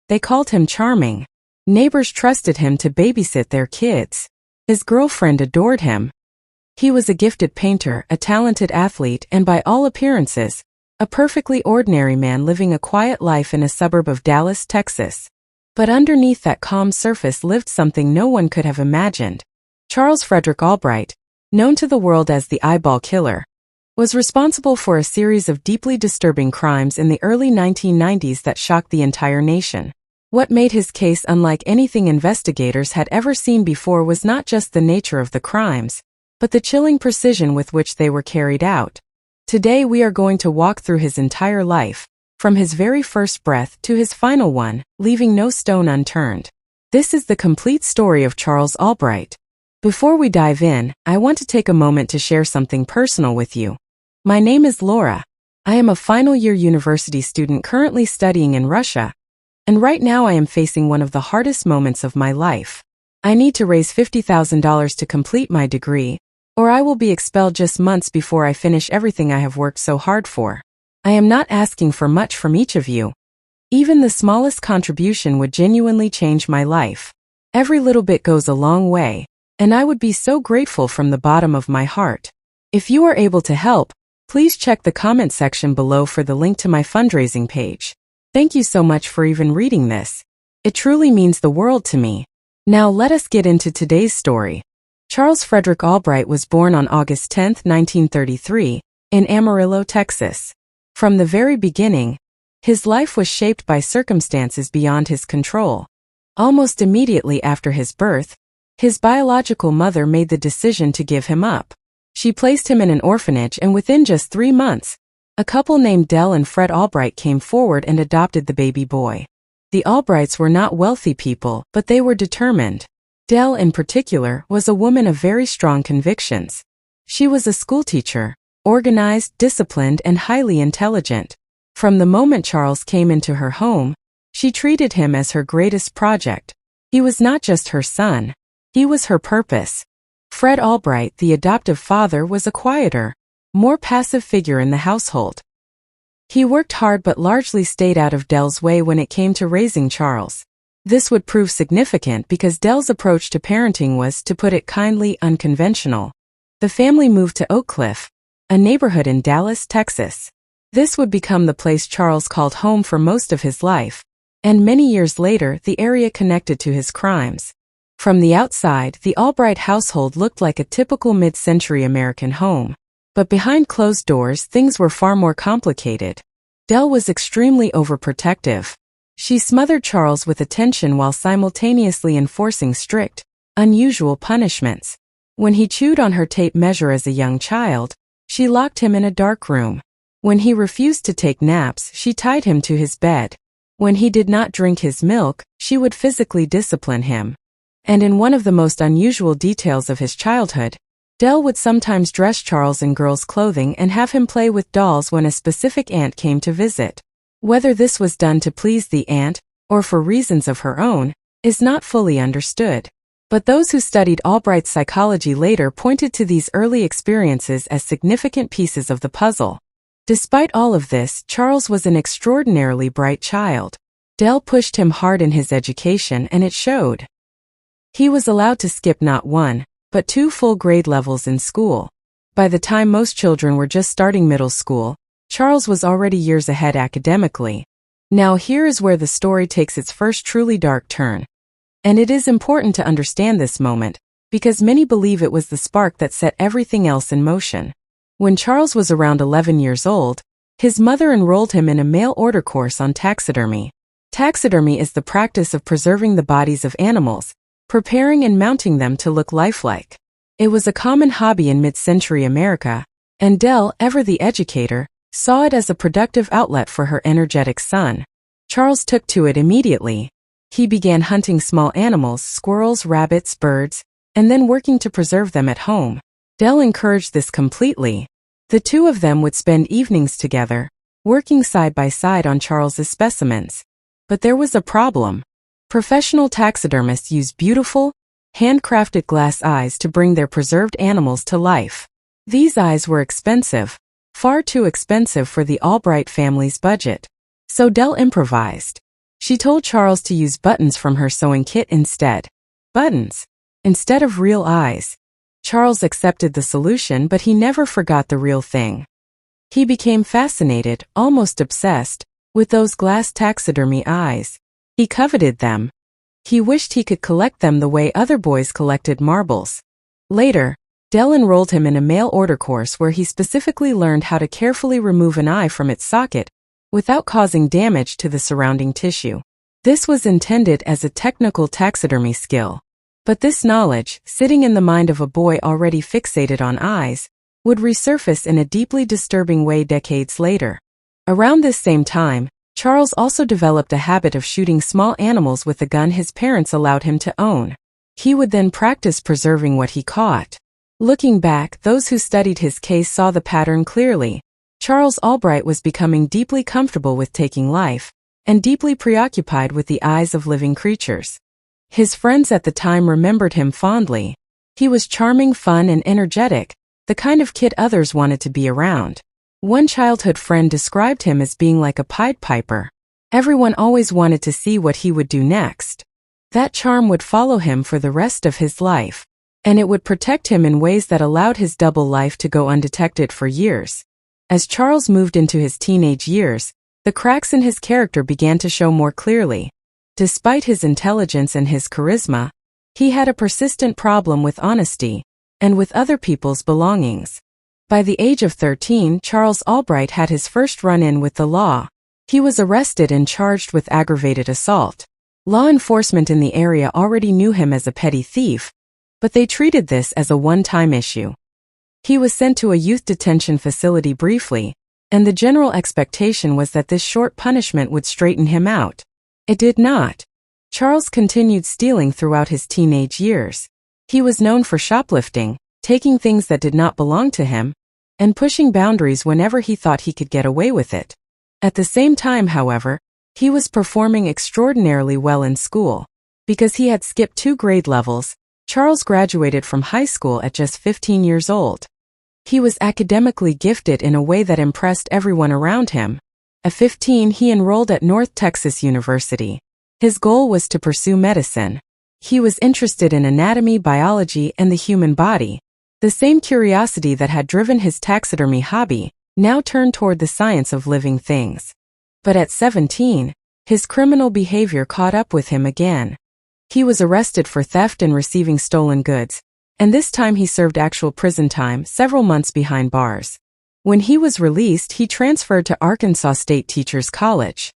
They called him charming. Neighbors trusted him to babysit their kids. His girlfriend adored him. He was a gifted painter, a talented athlete, and by all appearances, a perfectly ordinary man living a quiet life in a suburb of Dallas, Texas. But underneath that calm surface lived something no one could have imagined. Charles Frederick Albright, known to the world as the Eyeball Killer, was responsible for a series of deeply disturbing crimes in the early 1990s that shocked the entire nation. What made his case unlike anything investigators had ever seen before was not just the nature of the crimes, but the chilling precision with which they were carried out. Today we are going to walk through his entire life, from his very first breath to his final one, leaving no stone unturned. This is the complete story of Charles Albright. Before we dive in, I want to take a moment to share something personal with you. My name is Laura. I am a final-year university student currently studying in Russia, and right now I am facing one of the hardest moments of my life. I need to raise $50,000 to complete my degree, or I will be expelled just months before I finish everything I have worked so hard for. I am not asking for much from each of you. Even the smallest contribution would genuinely change my life. Every little bit goes a long way, and I would be so grateful from the bottom of my heart. If you are able to help, please check the comment section below for the link to my fundraising page. Thank you so much for even reading this. It truly means the world to me. Now let us get into today's story. Charles Frederick Albright was born on August 10, 1933, in Amarillo, Texas. From the very beginning, his life was shaped by circumstances beyond his control. Almost immediately after his birth, his biological mother made the decision to give him up. She placed him in an orphanage, and within just 3 months, a couple named Dell and Fred Albright came forward and adopted the baby boy. The Albrights were not wealthy people, but they were determined. Dell, in particular, was a woman of very strong convictions. She was a schoolteacher, organized, disciplined, and highly intelligent. From the moment Charles came into her home, she treated him as her greatest project. He was not just her son, he was her purpose. Fred Albright, the adoptive father, was a quieter, more passive figure in the household. He worked hard but largely stayed out of Dell's way when it came to raising Charles. This would prove significant because Dell's approach to parenting was, to put it kindly, unconventional. The family moved to Oak Cliff, a neighborhood in Dallas, Texas. This would become the place Charles called home for most of his life, and many years later the area connected to his crimes. From the outside, the Albright household looked like a typical mid-century American home. But behind closed doors, things were far more complicated. Dell was extremely overprotective. She smothered Charles with attention while simultaneously enforcing strict, unusual punishments. When he chewed on her tape measure as a young child, she locked him in a dark room. When he refused to take naps, she tied him to his bed. When he did not drink his milk, she would physically discipline him. And in one of the most unusual details of his childhood, Dell would sometimes dress Charles in girls' clothing and have him play with dolls when a specific aunt came to visit. Whether this was done to please the aunt, or for reasons of her own, is not fully understood. But those who studied Albright's psychology later pointed to these early experiences as significant pieces of the puzzle. Despite all of this, Charles was an extraordinarily bright child. Dell pushed him hard in his education, and it showed. He was allowed to skip not 1, but 2 full grade levels in school. By the time most children were just starting middle school, Charles was already years ahead academically. Now here is where the story takes its first truly dark turn. And it is important to understand this moment, because many believe it was the spark that set everything else in motion. When Charles was around 11 years old, his mother enrolled him in a mail-order course on taxidermy. Taxidermy is the practice of preserving the bodies of animals, preparing and mounting them to look lifelike. It was a common hobby in mid-century America, and Dell, ever the educator, saw it as a productive outlet for her energetic son. Charles took to it immediately. He began hunting small animals, squirrels, rabbits, birds, and then working to preserve them at home. Dell encouraged this completely. The two of them would spend evenings together, working side by side on Charles's specimens. But there was a problem. Professional taxidermists use beautiful, handcrafted glass eyes to bring their preserved animals to life. These eyes were expensive, far too expensive for the Albright family's budget. So Dell improvised. She told Charles to use buttons from her sewing kit instead. Buttons, instead of real eyes. Charles accepted the solution, but he never forgot the real thing. He became fascinated, almost obsessed, with those glass taxidermy eyes. He coveted them. He wished he could collect them the way other boys collected marbles. Later, Dell enrolled him in a mail order course where he specifically learned how to carefully remove an eye from its socket without causing damage to the surrounding tissue. This was intended as a technical taxidermy skill. But this knowledge, sitting in the mind of a boy already fixated on eyes, would resurface in a deeply disturbing way decades later. Around this same time, Charles also developed a habit of shooting small animals with a gun his parents allowed him to own. He would then practice preserving what he caught. Looking back, those who studied his case saw the pattern clearly. Charles Albright was becoming deeply comfortable with taking life, and deeply preoccupied with the eyes of living creatures. His friends at the time remembered him fondly. He was charming, fun, and energetic, the kind of kid others wanted to be around. One childhood friend described him as being like a Pied Piper. Everyone always wanted to see what he would do next. That charm would follow him for the rest of his life, and it would protect him in ways that allowed his double life to go undetected for years. As Charles moved into his teenage years, the cracks in his character began to show more clearly. Despite his intelligence and his charisma, he had a persistent problem with honesty and with other people's belongings. By the age of 13, Charles Albright had his first run-in with the law. He was arrested and charged with aggravated assault. Law enforcement in the area already knew him as a petty thief, but they treated this as a one-time issue. He was sent to a youth detention facility briefly, and the general expectation was that this short punishment would straighten him out. It did not. Charles continued stealing throughout his teenage years. He was known for shoplifting, taking things that did not belong to him, and pushing boundaries whenever he thought he could get away with it. At the same time, however, he was performing extraordinarily well in school. Because he had skipped 2 grade levels, Charles graduated from high school at just 15 years old. He was academically gifted in a way that impressed everyone around him. At 15, he enrolled at North Texas University. His goal was to pursue medicine. He was interested in anatomy, biology, and the human body. The same curiosity that had driven his taxidermy hobby now turned toward the science of living things. But at 17, his criminal behavior caught up with him again. He was arrested for theft and receiving stolen goods, and this time he served actual prison time, several months behind bars. When he was released, he transferred to Arkansas State Teachers College.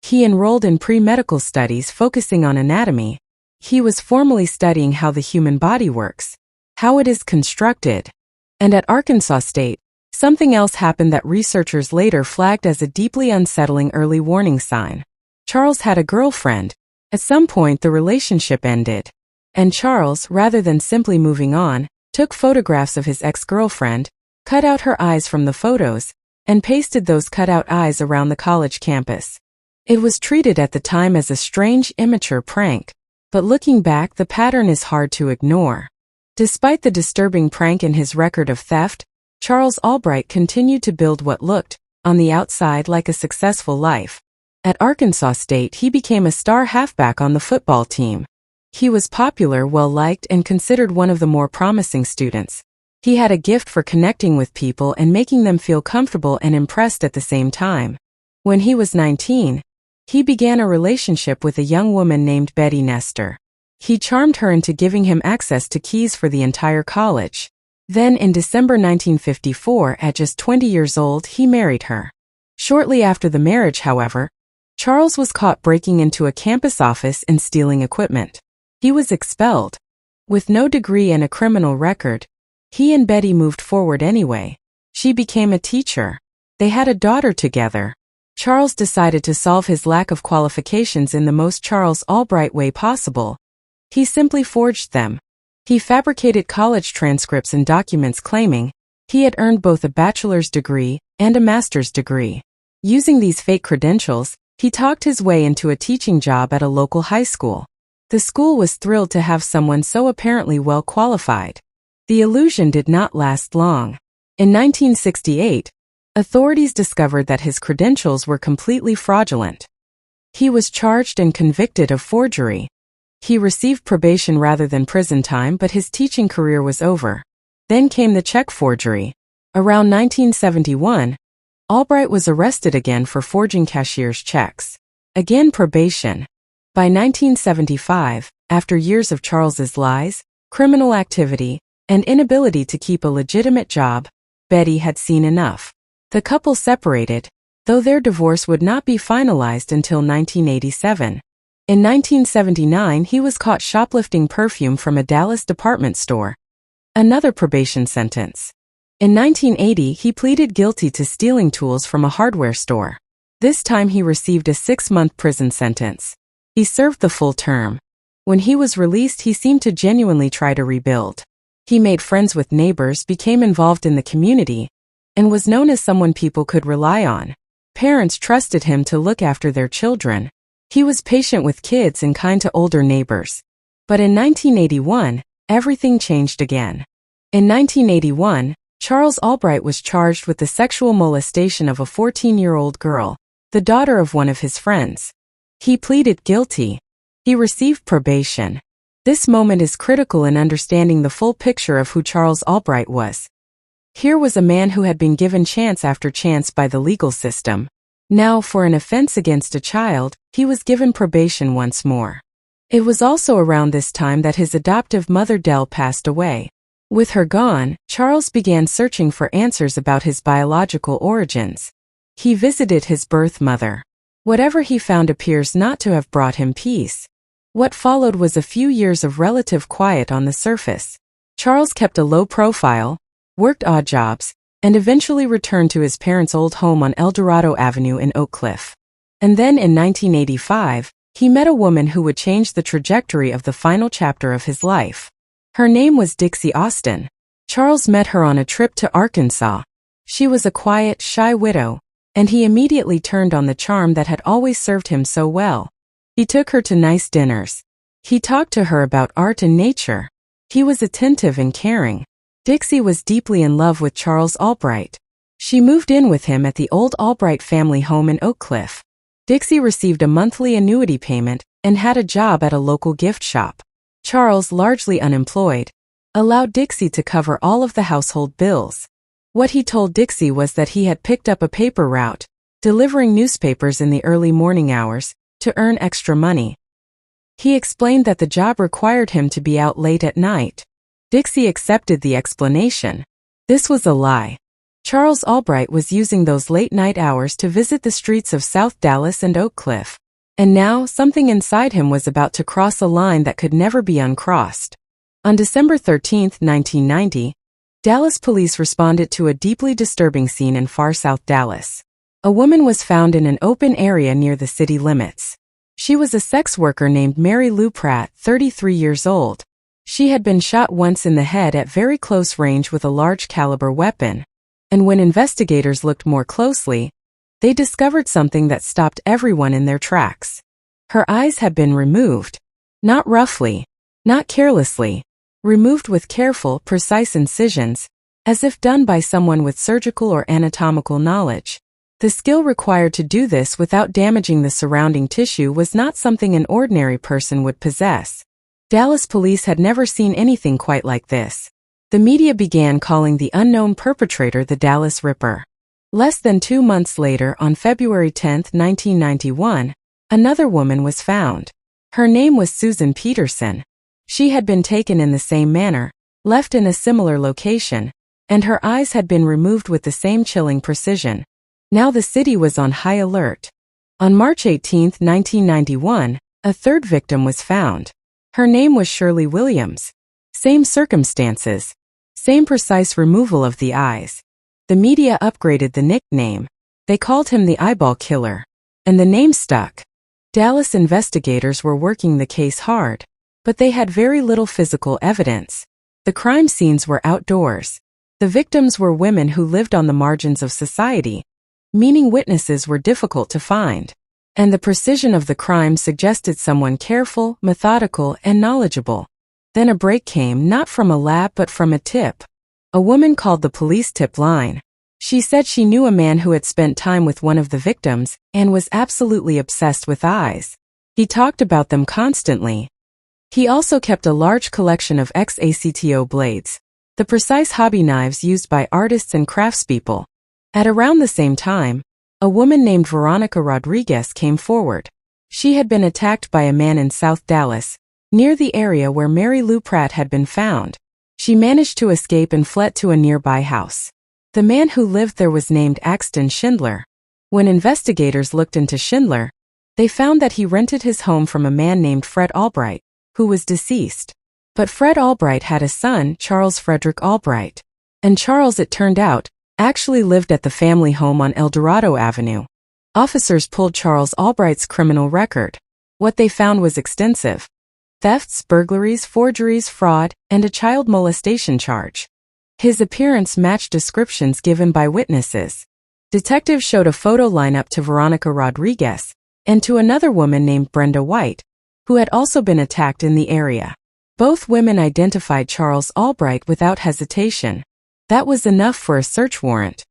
He enrolled in pre-medical studies focusing on anatomy. He was formally studying how the human body works, how it is constructed. And at Arkansas State, something else happened that researchers later flagged as a deeply unsettling early warning sign. Charles had a girlfriend. At some point, the relationship ended. And Charles, rather than simply moving on, took photographs of his ex-girlfriend, cut out her eyes from the photos, and pasted those cut-out eyes around the college campus. It was treated at the time as a strange, immature prank, but looking back, the pattern is hard to ignore. Despite the disturbing prank and his record of theft, Charles Albright continued to build what looked, on the outside, like a successful life. At Arkansas State, he became a star halfback on the football team. He was popular, well-liked, and considered one of the more promising students. He had a gift for connecting with people and making them feel comfortable and impressed at the same time. When he was 19, he began a relationship with a young woman named Betty Nestor. He charmed her into giving him access to keys for the entire college. Then, in December 1954, at just 20 years old, he married her. Shortly after the marriage, however, Charles was caught breaking into a campus office and stealing equipment. He was expelled. With no degree and a criminal record, he and Betty moved forward anyway. She became a teacher. They had a daughter together. Charles decided to solve his lack of qualifications in the most Charles Albright way possible. He simply forged them. He fabricated college transcripts and documents claiming he had earned both a bachelor's degree and a master's degree. Using these fake credentials, he talked his way into a teaching job at a local high school. The school was thrilled to have someone so apparently well qualified. The illusion did not last long. In 1968, authorities discovered that his credentials were completely fraudulent. He was charged and convicted of forgery. He received probation rather than prison time, but his teaching career was over. Then came the check forgery. Around 1971, Albright was arrested again for forging cashier's checks. Again probation. By 1975, after years of Charles's lies, criminal activity, and inability to keep a legitimate job, Betty had seen enough. The couple separated, though their divorce would not be finalized until 1987. In 1979, he was caught shoplifting perfume from a Dallas department store. Another probation sentence. In 1980, he pleaded guilty to stealing tools from a hardware store. This time he received a 6-month prison sentence. He served the full term. When he was released, he seemed to genuinely try to rebuild. He made friends with neighbors, became involved in the community, and was known as someone people could rely on. Parents trusted him to look after their children. He was patient with kids and kind to older neighbors. But in 1981, everything changed again. In 1981, Charles Albright was charged with the sexual molestation of a 14-year-old girl, the daughter of one of his friends. He pleaded guilty. He received probation. This moment is critical in understanding the full picture of who Charles Albright was. Here was a man who had been given chance after chance by the legal system. Now, for an offense against a child, he was given probation once more. It was also around this time that his adoptive mother Dell passed away. With her gone, Charles began searching for answers about his biological origins. He visited his birth mother. Whatever he found appears not to have brought him peace. What followed was a few years of relative quiet on the surface. Charles kept a low profile, worked odd jobs, and eventually returned to his parents' old home on El Dorado Avenue in Oak Cliff. And then in 1985, he met a woman who would change the trajectory of the final chapter of his life. Her name was Dixie Austin. Charles met her on a trip to Arkansas. She was a quiet, shy widow, and he immediately turned on the charm that had always served him so well. He took her to nice dinners. He talked to her about art and nature. He was attentive and caring. Dixie was deeply in love with Charles Albright. She moved in with him at the old Albright family home in Oak Cliff. Dixie received a monthly annuity payment and had a job at a local gift shop. Charles, largely unemployed, allowed Dixie to cover all of the household bills. What he told Dixie was that he had picked up a paper route, delivering newspapers in the early morning hours, to earn extra money. He explained that the job required him to be out late at night. Dixie accepted the explanation. This was a lie. Charles Albright was using those late-night hours to visit the streets of South Dallas and Oak Cliff. And now, something inside him was about to cross a line that could never be uncrossed. On December 13, 1990, Dallas police responded to a deeply disturbing scene in far South Dallas. A woman was found in an open area near the city limits. She was a sex worker named Mary Lou Pratt, 33 years old. She had been shot once in the head at very close range with a large caliber weapon. And when investigators looked more closely, they discovered something that stopped everyone in their tracks. Her eyes had been removed. Not roughly, not carelessly. Removed with careful, precise incisions, as if done by someone with surgical or anatomical knowledge. The skill required to do this without damaging the surrounding tissue was not something an ordinary person would possess. Dallas police had never seen anything quite like this. The media began calling the unknown perpetrator the Dallas Ripper. Less than 2 months later, on February 10, 1991, another woman was found. Her name was Susan Peterson. She had been taken in the same manner, left in a similar location, and her eyes had been removed with the same chilling precision. Now the city was on high alert. On March 18, 1991, a third victim was found. Her name was Shirley Williams. Same circumstances. Same precise removal of the eyes. The media upgraded the nickname. They called him the Eyeball Killer. And the name stuck. Dallas investigators were working the case hard, but they had very little physical evidence. The crime scenes were outdoors. The victims were women who lived on the margins of society, meaning witnesses were difficult to find. And the precision of the crime suggested someone careful, methodical, and knowledgeable. Then a break came, not from a lab but from a tip. A woman called the police tip line. She said she knew a man who had spent time with one of the victims and was absolutely obsessed with eyes. He talked about them constantly. He also kept a large collection of X-Acto blades, the precise hobby knives used by artists and craftspeople. At around the same time, a woman named Veronica Rodriguez came forward. She had been attacked by a man in South Dallas, near the area where Mary Lou Pratt had been found. She managed to escape and fled to a nearby house. The man who lived there was named Axton Schindler. When investigators looked into Schindler, they found that he rented his home from a man named Fred Albright, who was deceased. But Fred Albright had a son, Charles Frederick Albright. And Charles, it turned out, actually lived at the family home on El Dorado Avenue. Officers pulled Charles Albright's criminal record. What they found was extensive: thefts, burglaries, forgeries, fraud, and a child molestation charge. His appearance matched descriptions given by witnesses. Detectives showed a photo lineup to Veronica Rodriguez and to another woman named Brenda White, who had also been attacked in the area. Both women identified Charles Albright without hesitation. That was enough for a search warrant.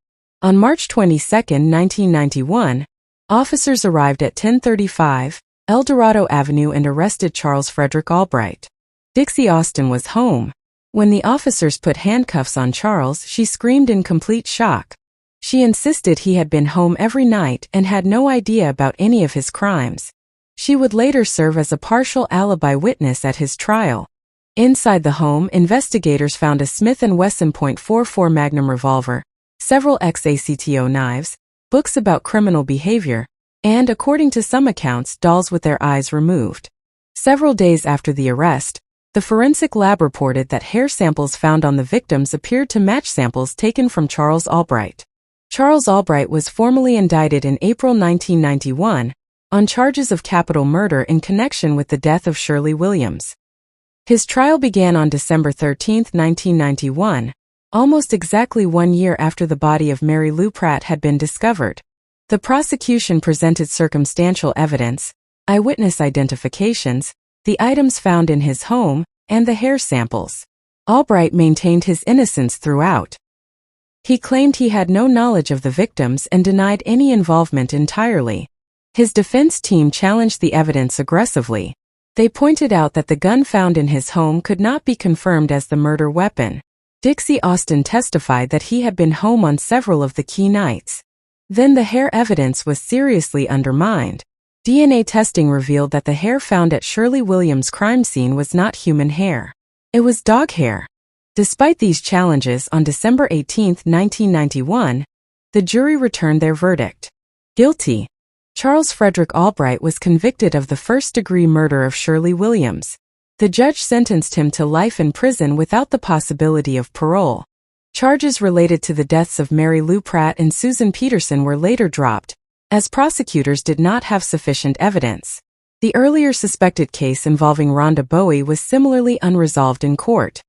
On March 22, 1991, officers arrived at 1035 El Dorado Avenue and arrested Charles Frederick Albright. Dixie Austin was home. When the officers put handcuffs on Charles, she screamed in complete shock. She insisted he had been home every night and had no idea about any of his crimes. She would later serve as a partial alibi witness at his trial. Inside the home, investigators found a Smith & Wesson .44 Magnum revolver, several X-Acto knives, books about criminal behavior, and, according to some accounts, dolls with their eyes removed. Several days after the arrest, the forensic lab reported that hair samples found on the victims appeared to match samples taken from Charles Albright. Charles Albright was formally indicted in April 1991 on charges of capital murder in connection with the death of Shirley Williams. His trial began on December 13, 1991, almost exactly 1 year after the body of Mary Lou Pratt had been discovered. The prosecution presented circumstantial evidence, eyewitness identifications, the items found in his home, and the hair samples. Albright maintained his innocence throughout. He claimed he had no knowledge of the victims and denied any involvement entirely. His defense team challenged the evidence aggressively. They pointed out that the gun found in his home could not be confirmed as the murder weapon. Dixie Austin testified that he had been home on several of the key nights. Then the hair evidence was seriously undermined. DNA testing revealed that the hair found at Shirley Williams' crime scene was not human hair. It was dog hair. Despite these challenges, on December 18, 1991, the jury returned their verdict: guilty. Charles Frederick Albright was convicted of the first-degree murder of Shirley Williams. The judge sentenced him to life in prison without the possibility of parole. Charges related to the deaths of Mary Lou Pratt and Susan Peterson were later dropped, as prosecutors did not have sufficient evidence. The earlier suspected case involving Rhonda Bowie was similarly unresolved in court.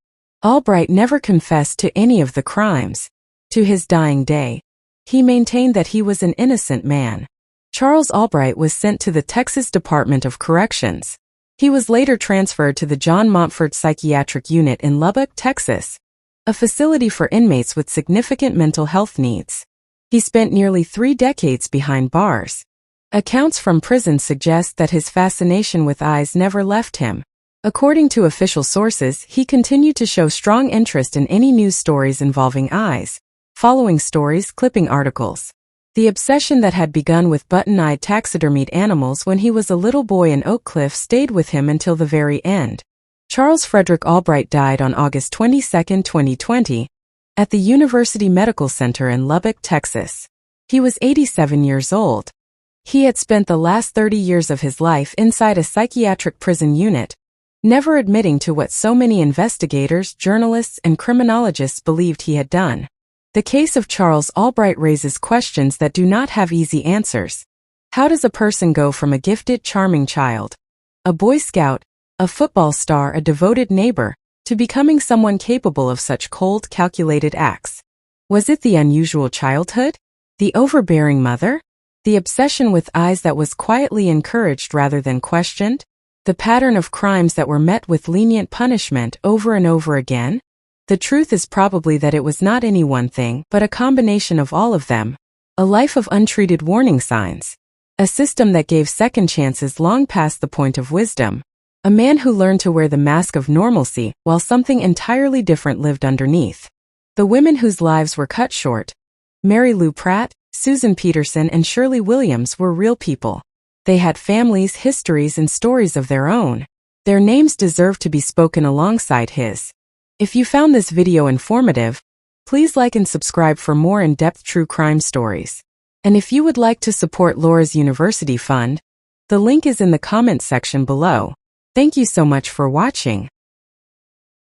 Albright never confessed to any of the crimes. To his dying day, he maintained that he was an innocent man. Charles Albright was sent to the Texas Department of Corrections. He was later transferred to the John Montford Psychiatric Unit in Lubbock, Texas, a facility for inmates with significant mental health needs. He spent nearly 3 decades behind bars. Accounts from prison suggest that his fascination with eyes never left him. According to official sources, he continued to show strong interest in any news stories involving eyes, following stories, clipping articles. The obsession that had begun with button-eyed taxidermied animals when he was a little boy in Oak Cliff stayed with him until the very end. Charles Frederick Albright died on August 22, 2020, at the University Medical Center in Lubbock, Texas. He was 87 years old. He had spent the last 30 years of his life inside a psychiatric prison unit, never admitting to what so many investigators, journalists, and criminologists believed he had done. The case of Charles Albright raises questions that do not have easy answers. How does a person go from a gifted, charming child, a Boy Scout, a football star, a devoted neighbor, to becoming someone capable of such cold, calculated acts? Was it the unusual childhood? The overbearing mother? The obsession with eyes that was quietly encouraged rather than questioned? The pattern of crimes that were met with lenient punishment over and over again? The truth is probably that it was not any one thing, but a combination of all of them. A life of untreated warning signs. A system that gave second chances long past the point of wisdom. A man who learned to wear the mask of normalcy while something entirely different lived underneath. The women whose lives were cut short, Mary Lou Pratt, Susan Peterson and Shirley Williams, were real people. They had families, histories and stories of their own. Their names deserve to be spoken alongside his. If you found this video informative, please like and subscribe for more in-depth true crime stories. And if you would like to support Laura's University Fund, the link is in the comment section below. Thank you so much for watching.